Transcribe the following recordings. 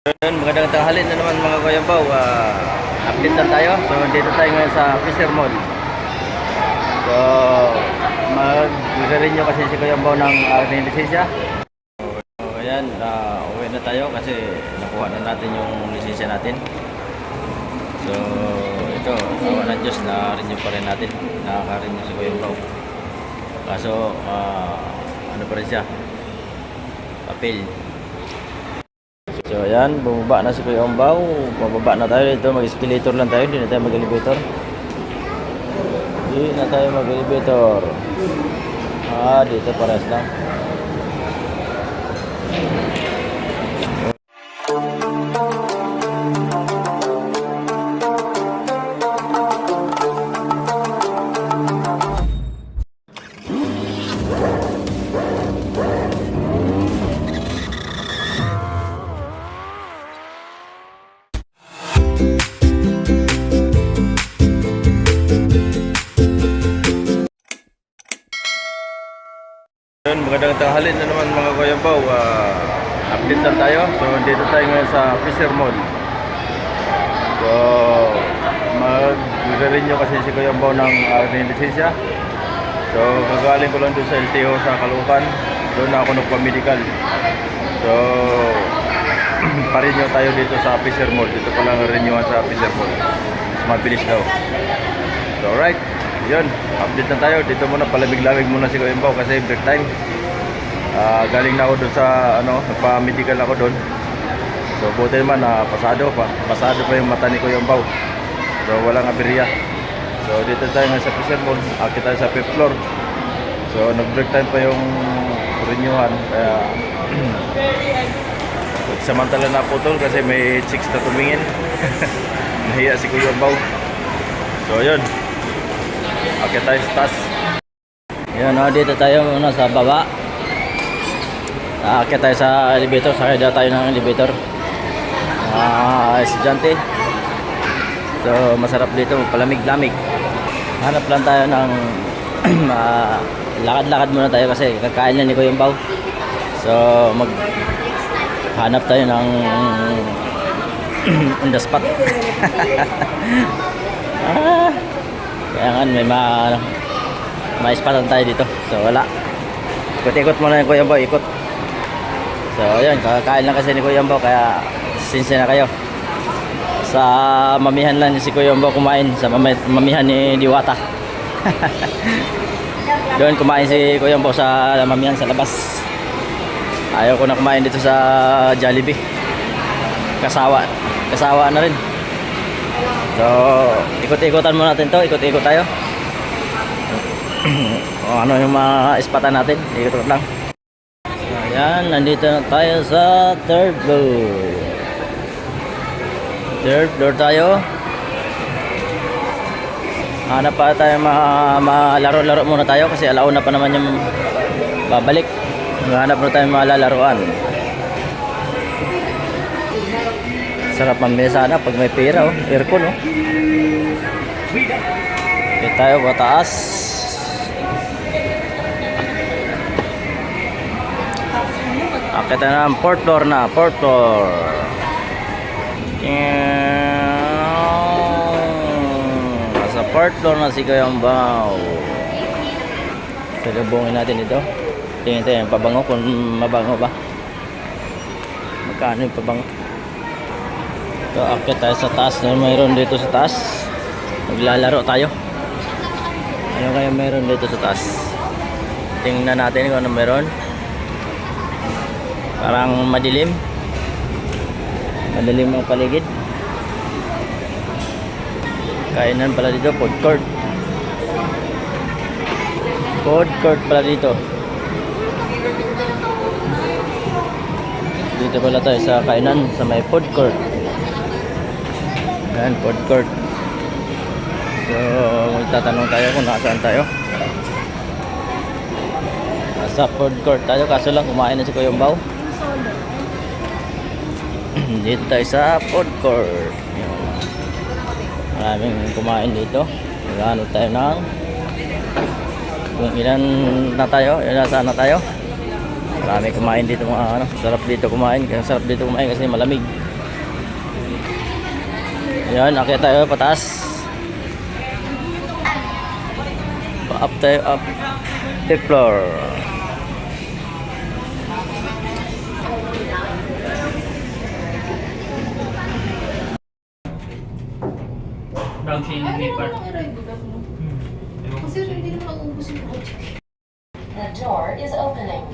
Yun, magandang tanghali na naman mga Kuyabaw. Update lang tayo. So dito tayo ngayon sa Fisher Mall. So mag-renew kasi si Kuyabaw ng ating lisensya. So ayan, uwi na tayo kasi nakuha na natin yung lisensya natin. So ito, awa ng Diyos, na-renew pa rin natin. Nakaka-renew si Kuyabaw. Kaso ano pa rin siya, papel. So ayan, bumaba na si Kuya Ombaw. Bababa na tayo dito, mag-escalator lang tayo. Hindi na tayo mag-elevator. Hindi na tayo mag-elevator. Dito pares lang. Yun, magandang tanghali na naman mga Kuyabaw. Update lang tayo. So dito tayo ngayon sa Fisher Mall. So mag-renew kasi si Kuyabaw ng ating lisensya. So gagaling ko lang doon sa LTO sa Caloocan. Doon na ako nagpa-medical. So pa-renew tayo dito sa Fisher Mall. Dito pa lang renewan sa Fisher Mall. Mas mabilis daw. So alright, yun, update na tayo. Dito muna, palamig-lamig muna si Kuya Ombaw kasi break time. Galing na ako doon sa nagpa-medical ako doon. So buti naman, pasado pa yung mata ni Kuya Ombaw. So walang aberya. So dito tayo nga sa Fisher Mall. Akit tayo sa 5th floor. So nag-break time pa yung renewan. Kaya samantala na putol kasi may chicks na tumingin. Nahiya si Kuya Ombaw. So yun, akit tayo sa taas. Yan, dito tayo muna sa baba. Akit tayo sa elevator. Sakay daw tayo ng elevator. Estudyante. So masarap dito, palamig-lamig. Hanap lang tayo ng lakad-lakad muna tayo kasi kakain na ni Kuya Ombaw. So hanap tayo ng on the spot. Kaya nga may spatan tayo dito. So wala, ikot-ikot muna yung Kuya Ombaw, ikot. So ayun, kakain lang kasi ni Kuya Ombaw, kaya sinsya na kayo. Sa mamihan lang si Kuya Ombaw kumain, sa mamihan ni Diwata. Doon kumain si Kuya Ombaw sa mamihan sa labas. Ayaw ko na kumain dito sa Jollibee. Kasawa na rin. So ikot-ikotan muna natin to, ikot-ikot tayo. Ano yung mga ispatan natin, ikot lang. So ayan, nandito na tayo sa 3rd floor. 3rd floor tayo. Hanap pa tayo, malaro-laro muna tayo kasi alauna pa naman yung babalik. Hanap muna tayo malalaroan. Sarap mamili sana pag may pera, aircon, Okay, tayo pataas. Akit na ng 4th floor na, 4th floor. Nasa 4th floor na si Kuya Ombaw. Salubungin natin ito. Tingin tayo yung pabango, kung mabango ba. Magkano yung pabango? So akit tayo sa taas. Ano mayroon dito sa taas? Maglalaro tayo. Ano kaya mayroon dito sa taas? Tingnan natin kung ano mayroon. Parang madilim. Madilim ang paligid. Kainan pala dito, food court. Food court pala dito. Dito pala tayo sa kainan, sa may food court. Ayan, food court. So magtatanong tayo kung nasaan tayo. Nasa food court tayo, kaso lang kumain na si Kuya Ombaw. Dito tayo sa food court. Maraming kumain dito. Maghanap tayo ng kung ilan na tayo, saan na tayo. Marami kumain dito mga sarap dito kumain kasi malamig. Ayan, akit tayo pataas. Up tayo, up. 5th floor. Brown siya yung nag-paper. Kasi hindi naman nauubos yung project. The door is opening.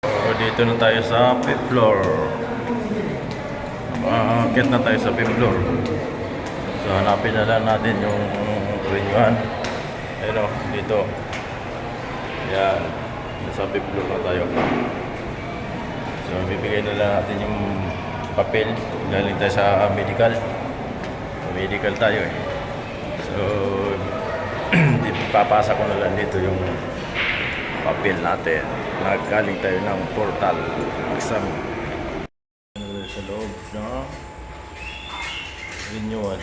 So, dito na tayo sa 5th floor. Akit na tayo sa 5th floor. So, hanapin na lang natin yung renyuhan. Ayun o, dito. Yan. Nasa 5th floor na tayo. So, bibigay na lang natin yung papel. Galing tayo sa medical. Medical tayo eh. So, papasa ko na lang dito yung papel natin. Nagaling tayo ng portal exam. Sa loob na renewal.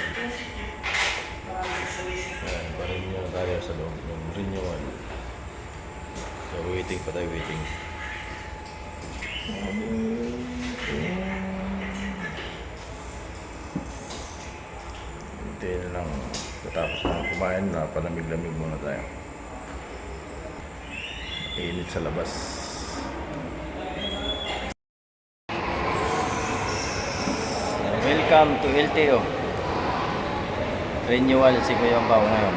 Ayan, pa-renew tayo sa loob ng renewal. So, waiting pa tayo, waiting. Hintayin na lang. Tapos na kumain na, palamig-lamig muna tayo. Init sa labas. Welcome to LTO. Renewal si Kuya Bao ngayon.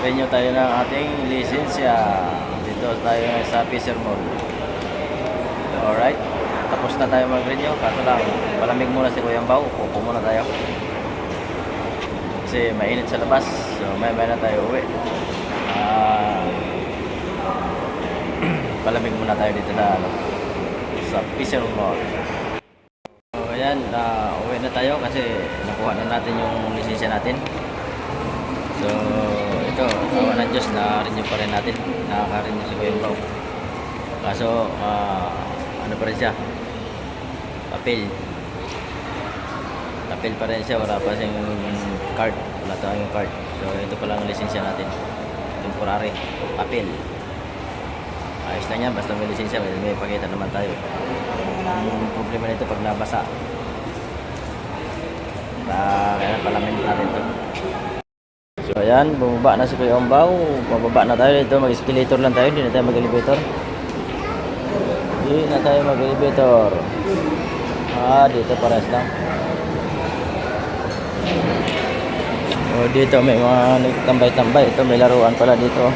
Renew tayo ng ating lisensya. Dito tayo sa Fisher Mall. Alright. Tapos na tayo mag-renew. Kaso lang, palamig muna si Kuya Bao. Upo muna tayo. Kasi mainit sa labas. So may na tayo uwi. Palamig muna tayo dito sa Fisher Mall. So ayan, uwi na tayo kasi nakuha na natin yung lisensya natin. So ito, awa ng Diyos na renew pa rin natin. Nakaka-renew si Kuya Bao. Kaso ano pa rin siya, papel pa rin siya, wala pa siyang card, wala tayong card. So ito pa lang ang lisensya natin, temporary papel. Ayos lang yan, basta may lisensya, may pakita naman tayo. Ang problema nito pag nabasa, kaya palamin natin ito. So ayan, bumaba na si Kuya Bao. Bababa na tayo dito, mag-escalator lang tayo, hindi na tayo mag-elevator. Hindi na tayo mag-elevator. Dito pares lang. Dito may mga nagtambay-tambay. Ito may laruan pala dito.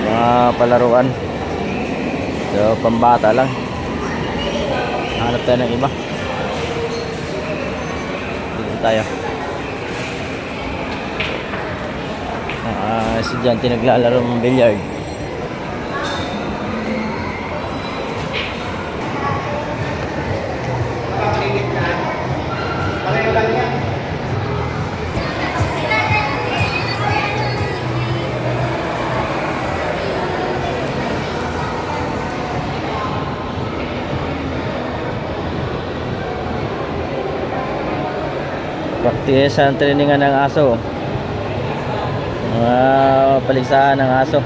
Mga palaruan. So pambata lang. Hanap tayo ng iba. Dito tayo. Estudyante naglalaro ng billiard. Practice ang trainingan ng aso. Mga paligsahan ng aso.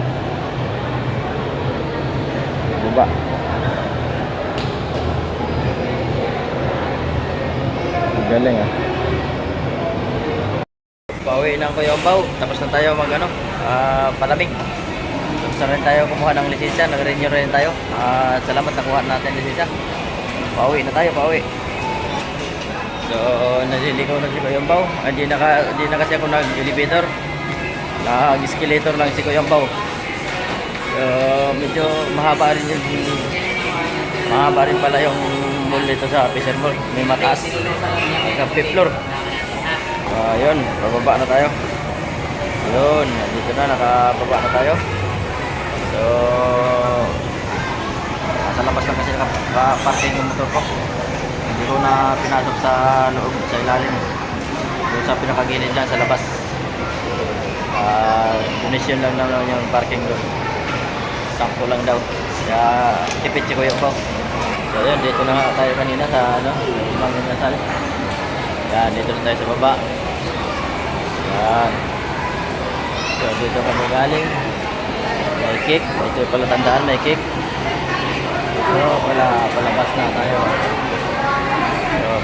Baba. Galing ah. Pauwi ng Kuya Bao. Tapos na tayo mag palamig. Tapos na rin tayo kumuha ng lisensya. Nag-renew rin tayo. Salamat nakuha natin lisensya. Pauwi na tayo, pauwi. So, naliligaw na si Kuya Bao. Hindi na kasi ako nag-elevator. Nag-escalator lang si Kuya Bao. So, medyo mahaba rin yung mahaba rin pala yung mall dito sa Fisher Mall. May mataas. Sa 5th floor. Ayun, bababa na tayo. Ayun, dito na, nakababa na tayo. So, nasa labas lang kasi nakaparking yung motor ko. Hindi ko na pinasok sa loob, sa ilalim. Doon sa pinakagilid dyan, sa labas. Donation lang naman yung parking doon. Sakto lang daw. Kaya tipid si Kuya Bao. So yun, dito na tayo kanina sa Imang Nasal. Yan, dito na tayo sa baba. Yan. So dito kami galing. May cake. Ito pala tandaan, may cake. So palabas na tayo.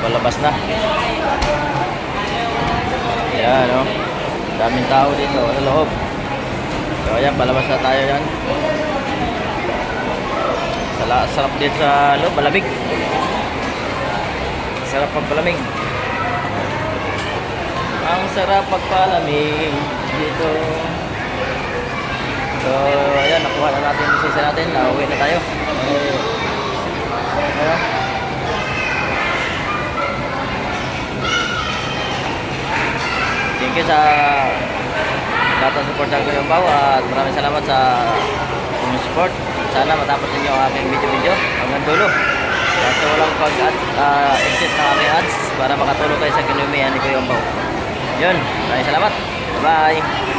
palabas na. Ayan, no? Daming tao dito sa loob. So, ayan, palabas na tayo yan. Sarap dito sa loob, malamig. Sarap pagpalamig. Ang sarap pagpalamig dito. So, ayan, nakuha na natin yung lisensya natin. Nauwi na tayo. Ayan. Thank you sa lahat ng support sa Kuya Pao at maraming salamat sa inyong support. Sana matapos ninyo ang aking video hanggang dulo. At sa walang pag-exit ng aking ads para makatulong kayo sa kinumihan ni Kuya Pao. Yun, maraming salamat. Bye!